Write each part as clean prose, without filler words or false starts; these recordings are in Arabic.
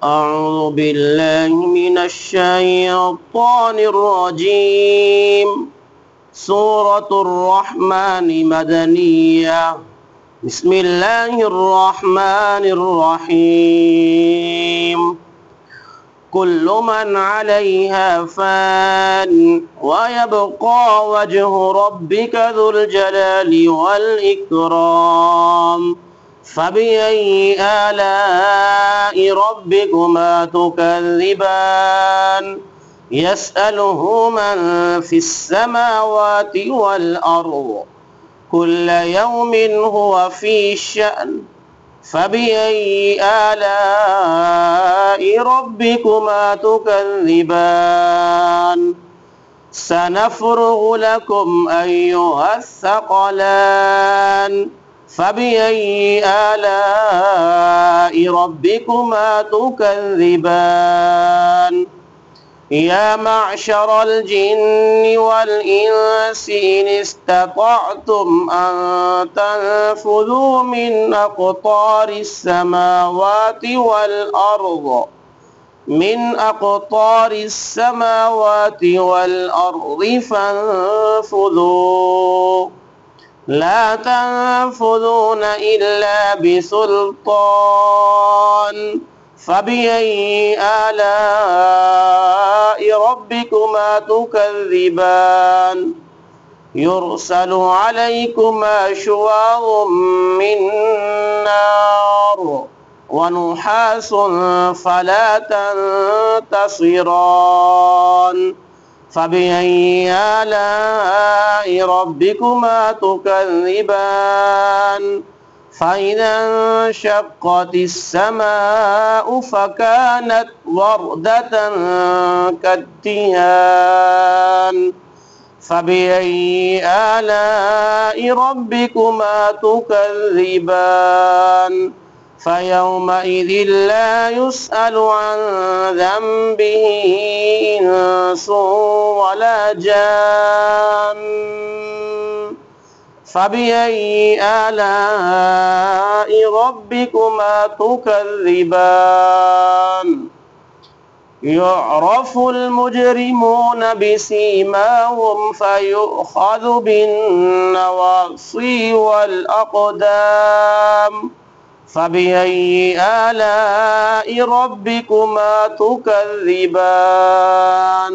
أعوذ بالله من الشيطان الرجيم. سورة الرحمن مدنية. بسم الله الرحمن الرحيم. كل من عليها فان ويبقى وجه ربك ذو الجلال والإكرام. فبأي آلاء ربكما تكذبان؟ يسأله من في السماوات والأرض كل يوم هو في شأن. فبأي آلاء ربكما تكذبان؟ سنفرغ لكم أيها الثقلان. فبأي آلاء ربكما تكذبان؟ يا معشر الجن والإنس إن استطعتم أن تنفذوا من أقطار السماوات والأرض فانفذوا لا تنفذون إلا بسلطان. فبأي آلاء ربكما تكذبان؟ يرسل عليكما شواظ من نار ونحاس فلا تنتصران. فبأي آلاء ربكما تكذبان؟ فإذا انشقت السماء فكانت وردة كالدهان. فبأي آلاء ربكما تكذبان؟ فيومئذ لا يسأل عن ذنبه إنس ولا جان. فبأي آلاء ربكما تكذبان؟ يعرف المجرمون بسيماهم فيؤخذ بالنواصي والأقدام. فبأي آلاء ربكما تكذبان؟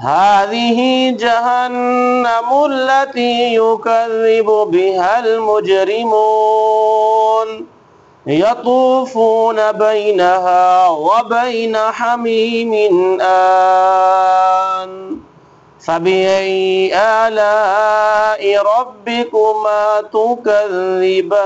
هذه جهنم التي يكذب بها المجرمون يطوفون بينها وبين حميم آن. فبأي آلاء ربكما تكذبان؟